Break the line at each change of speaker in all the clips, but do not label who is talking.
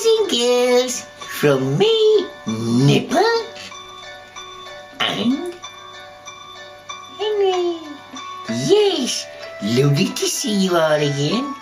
Boys and girls, from me, Nipper and Henry. Yes, lovely to see you all again.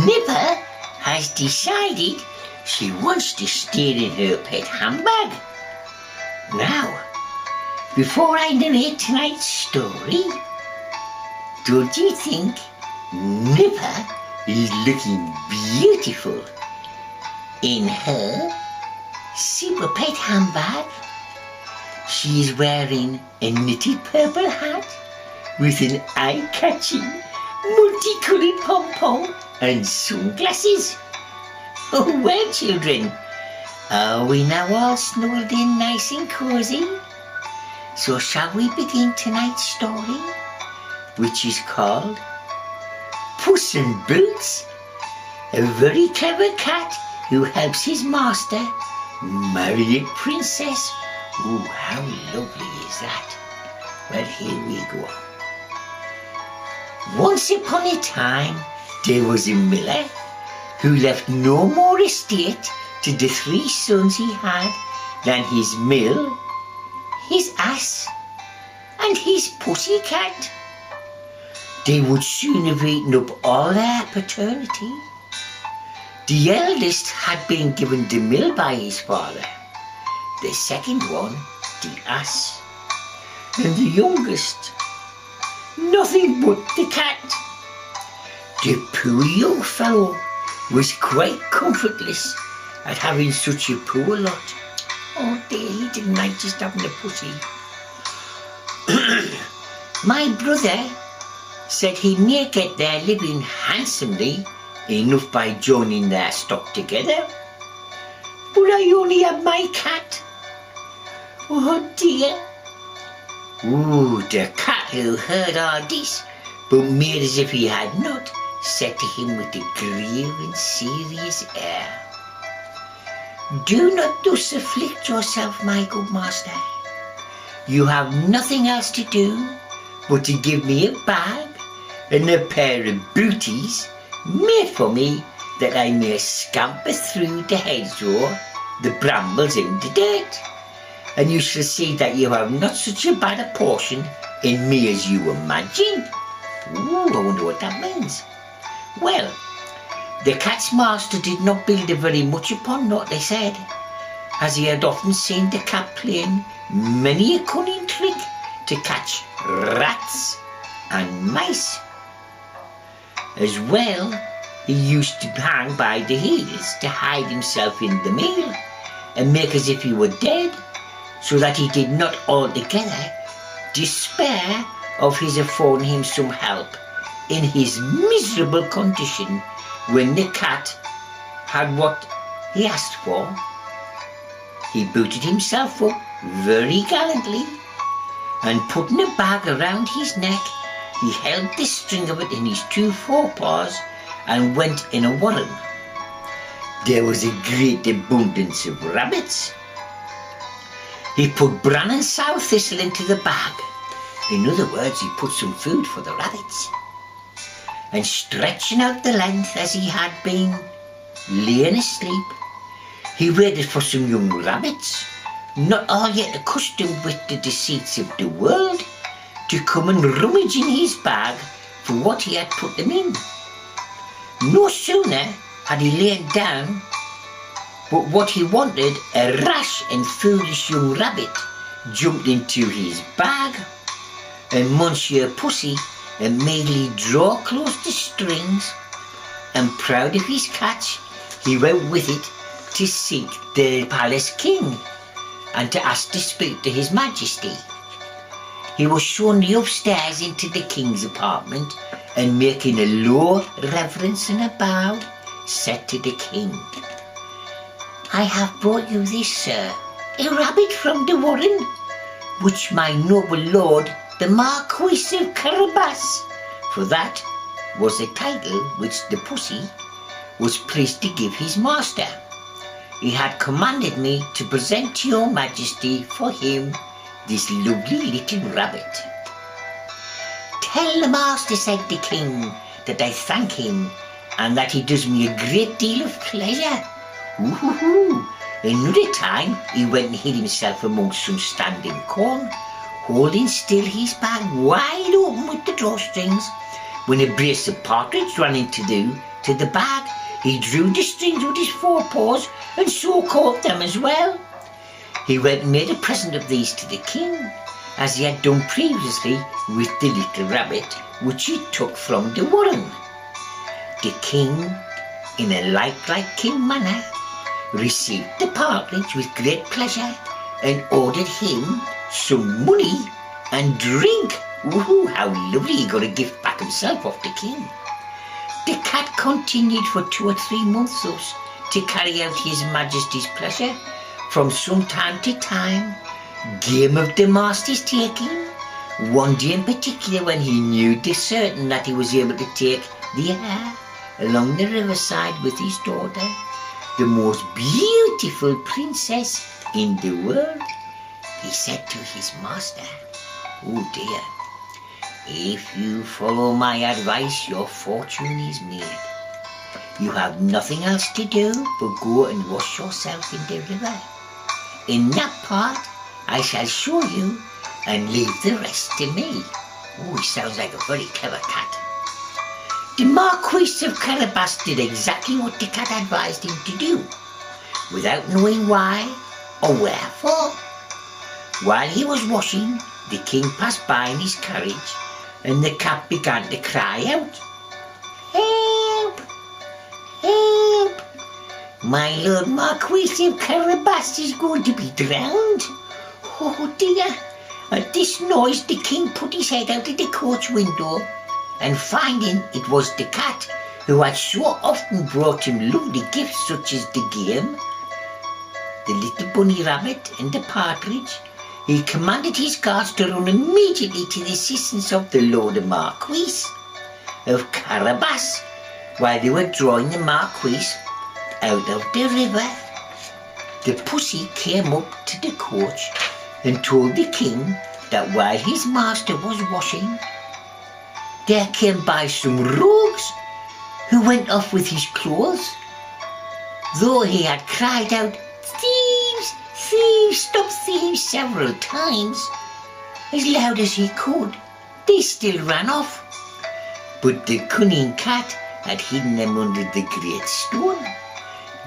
Nipper has decided she wants to steer in her pet handbag. Now, before I narrate tonight's story, don't you think Nipper is looking beautiful in her super pet handbag? She is wearing a knitted purple hat with an eye-catching multicoloured pom-pom and sunglasses. Oh well, children, are we now all snuggled in nice and cosy? So shall we begin tonight's story, which is called Puss in Boots, a very clever cat who helps his master marry a princess. Oh, how lovely is that? Well, here we go. Once upon a time, there was a miller who left no more estate to the 3 sons he had than his mill, his ass, and his pussy cat. They would soon have eaten up all their paternity. The eldest had been given the mill by his father, the second one the ass, and the youngest nothing but the cat. The poor young fellow was quite comfortless at having such a poor lot. Oh dear, he didn't like just having a pussy. My brother said he may get their living handsomely enough by joining their stock together, but I only have my cat. Oh dear. Ooh, the cat who heard all this, but made as if he had not, said to him with a grave and serious air, "Do not thus afflict yourself, my good master. You have nothing else to do but to give me a bag and a pair of booties made for me, that I may scamper through the hedgerow, the brambles and the dirt, and you shall see that you have not such a bad a portion in me as you imagine." Ooh, I wonder what that means. Well, the cat's master did not build very much upon what they said, as he had often seen the cat playing many a cunning trick to catch rats and mice. As well, he used to hang by the heels to hide himself in the meal and make as if he were dead, so that he did not altogether despair of his affording him some help in his miserable condition when the cat had what he asked for. He booted himself up very gallantly, and putting a bag around his neck, he held the string of it in his 2 forepaws and went in a warren. There was a great abundance of rabbits. He put bran and sow thistle into the bag. In other words, he put some food for the rabbits. And stretching out the length as he had been, laying asleep, he waited for some young rabbits, not all yet accustomed with the deceits of the world, to come and rummage in his bag for what he had put them in. No sooner had he lain down, but what he wanted, a rash and foolish young rabbit, jumped into his bag, and Monsieur Pussy immediately drew close the strings, and proud of his catch, he went with it to seek the palace king and to ask to speak to his majesty. He was shown the upstairs into the king's apartment, and making a low reverence and a bow, said to the king, "I have brought you this, sir, a rabbit from the warren, which my noble lord, the Marquis of Carabas," for that was the title which the pussy was pleased to give his master, "he had commanded me to present to your majesty for him this lovely little rabbit." "Tell the master," said the king, "that I thank him, and that he does me a great deal of pleasure." Ooh. Another time he went and hid himself amongst some standing corn, holding still his bag wide open with the drawstrings. When a brace of partridge ran into the bag, he drew the strings with his forepaws and so caught them as well. He went and made a present of these to the king, as he had done previously with the little rabbit which he took from the warren. The king, in a like king manner, received the partridge with great pleasure and ordered him some money and drink. Ooh, how lovely! He got a gift back himself off the king. The cat continued for 2 or 3 months thus to carry out his majesty's pleasure. From some time to time, game of the master's taking. One day in particular, when he knew for certain that he was able to take the hare along the riverside with his daughter, the most beautiful princess in the world, he said to his master, "Oh dear, if you follow my advice, your fortune is made. You have nothing else to do but go and wash yourself in the river. In that part, I shall show you and leave the rest to me." Oh, he sounds like a very clever cat. The Marquis of Carabas did exactly what the cat advised him to do, without knowing why or wherefore. While he was washing, the king passed by in his carriage, and the cat began to cry out, "Help! Help! My Lord Marquis of Carabas is going to be drowned. Oh dear!" At this noise, the king put his head out of the coach window, and finding it was the cat who had so often brought him lovely gifts such as the game, the little bunny rabbit and the partridge, he commanded his guards to run immediately to the assistance of the Lord Marquis of Carabas while they were drawing the Marquis out of the river. The pussy came up to the coach and told the king that while his master was washing, there came by some rogues who went off with his clothes. Though he had cried out, "Thieves! Thieves! Stop thieves!" several times, as loud as he could, they still ran off. But the cunning cat had hidden them under the great stone.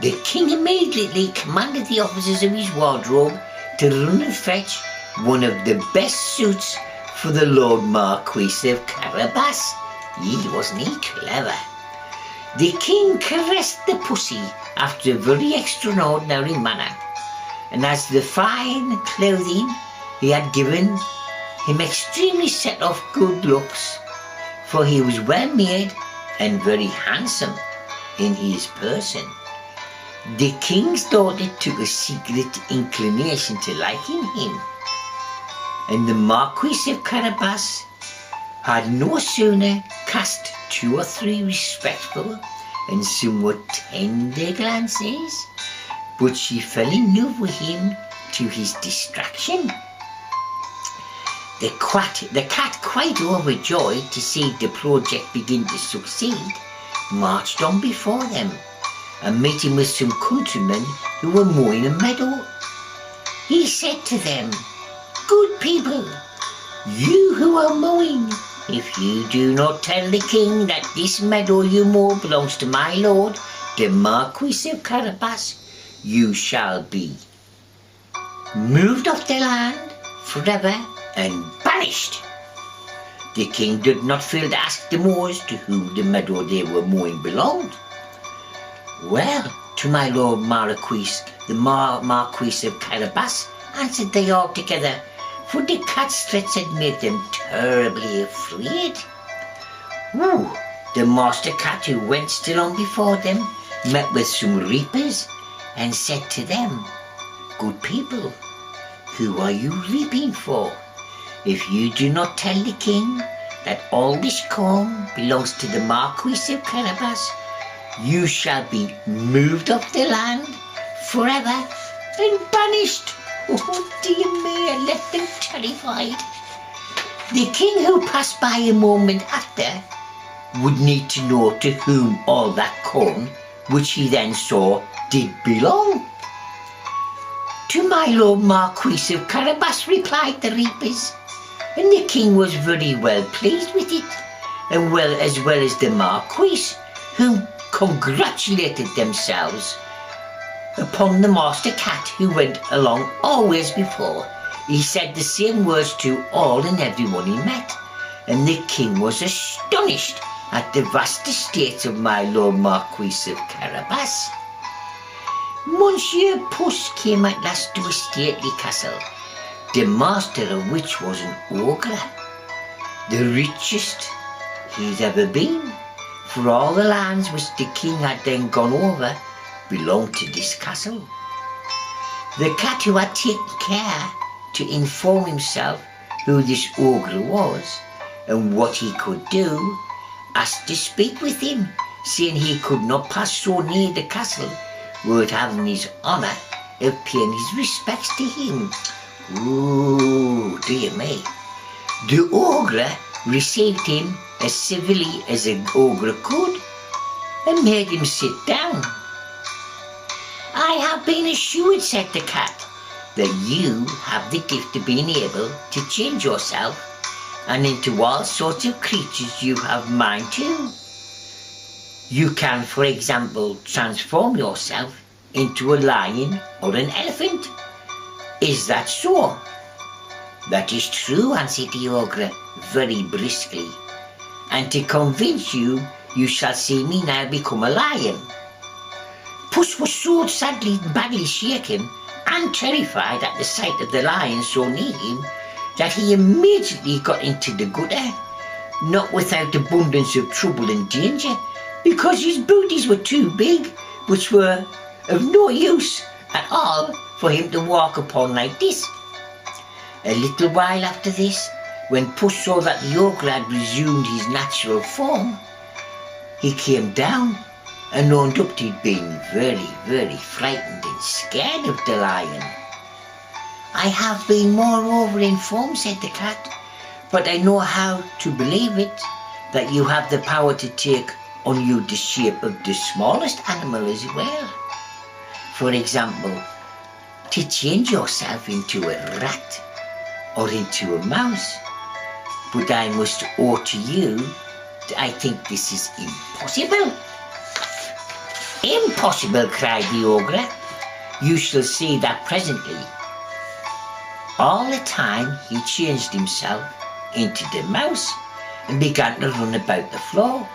The king immediately commanded the officers of his wardrobe to run and fetch one of the best suits for the Lord Marquis of Carabas. Wasn't he clever? The king caressed the pussy after a very extraordinary manner, and as the fine clothing he had given him extremely set off good looks, for he was well made and very handsome in his person. The king's daughter took a secret inclination to liking him, and the Marquis of Carabas had no sooner cast 2 or 3 respectful and somewhat tender glances, but she fell in love with him to his distraction. The cat, quite overjoyed to see the project begin to succeed, marched on before them and meeting with some countrymen who were mowing a meadow. He said to them, "Good people, you who are mowing, if you do not tell the king that this meadow you mow belongs to my lord, the Marquis of Carabas, you shall be moved off the land forever and banished." The king did not fail to ask the mowers to whom the meadow they were mowing belonged. "Well, to my Lord Marquis, the Marquis of Carabas," answered they all together, for the cat's threats had made them terribly afraid. The master cat, who went still on before them, met with some reapers and said to them, "Good people, who are you reaping for? If you do not tell the king that all this corn belongs to the Marquis of Carabas, you shall be moved off the land forever and banished." Oh dear me, I left them terrified. The king, who passed by a moment after, would need to know to whom all that corn which he then saw did belong to my Lord Marquis of Carabas, replied the reapers, and the king was very well pleased with it, and as well as the Marquis, who congratulated themselves upon the master cat who went along always before. He said the same words to all and everyone he met, and the king was astonished at the vast estates of my Lord Marquis of Carabas. Monsieur Puss came at last to a stately castle, the master of which was an ogre, the richest he'd ever been, for all the lands which the king had then gone over belonged to this castle. The cat, who had taken care to inform himself who this ogre was and what he could do, asked to speak with him, saying he could not pass so near the castle without having his honour of paying his respects to him. Ooh, dear me. The ogre received him as civilly as an ogre could and made him sit down. I have been assured, said the cat, that you have the gift of being able to change yourself and into all sorts of creatures you have mind to. You can, for example, transform yourself into a lion or an elephant. Is that so? That is true, answered the ogre very briskly, and to convince you, you shall see me now become a lion. Puss was so sadly and badly shaken and terrified at the sight of the lion so near him that he immediately got into the gutter, not without abundance of trouble and danger, because his booties were too big, which were of no use at all for him to walk upon like this. A little while after this, when Puss saw that the ogre had resumed his natural form, he came down and owned up to being very, very frightened and scared of the lion. I have been moreover informed, said the cat, but I know how to believe it, that you have the power to take on you the shape of the smallest animal as well. For example, to change yourself into a rat or into a mouse. But I must own to you that I think this is impossible. Impossible, cried the ogre. You shall see that presently. All the time he changed himself into the mouse and began to run about the floor.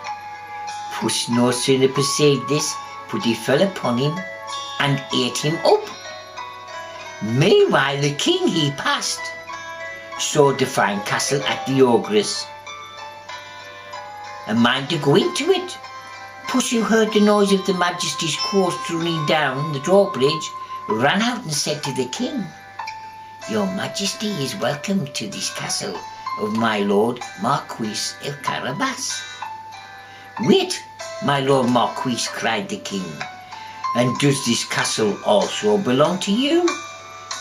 Puss no sooner perceived this, but he fell upon him and ate him up. Meanwhile the king he passed saw the fine castle at the ogre's, and mind to go into it. Puss, who heard the noise of the Majesty's coach running down the drawbridge, ran out and said to the king, Your Majesty is welcome to this castle of my Lord Marquis of Carabas. Wait, my Lord Marquis, cried the king, and does this castle also belong to you?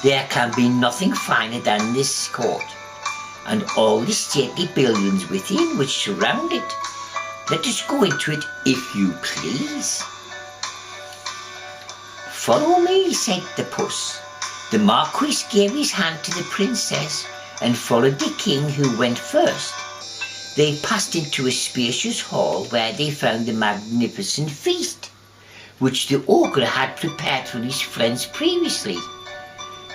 There can be nothing finer than this court, and all the stately buildings within which surround it. Let us go into it, if you please. Follow me, said the Puss. The Marquis gave his hand to the princess and followed the king, who went first. They passed into a spacious hall where they found a magnificent feast, which the ogre had prepared for his friends previously,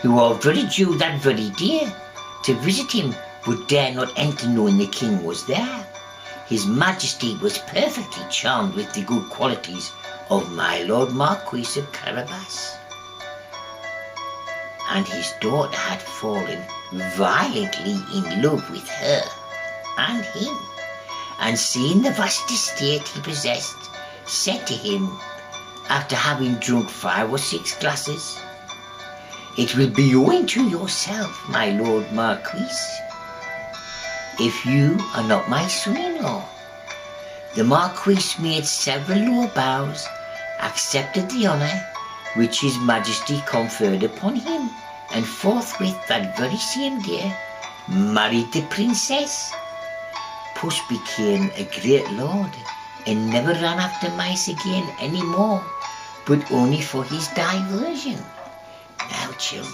who already due that very day to visit him, but dare not enter knowing the king was there. His Majesty was perfectly charmed with the good qualities of my Lord Marquis of Carabas, and his daughter had fallen violently in love with her and him, and seeing the vast estate he possessed, said to him, after having drunk 5 or 6 glasses, It will be owing to yourself, my Lord Marquis, if you are not my son-in-law. The Marquis made several low bows, accepted the honour which his Majesty conferred upon him, and forthwith that very same day married the princess. Puss became a great lord and never ran after mice again anymore, but only for his diversion. Now, children.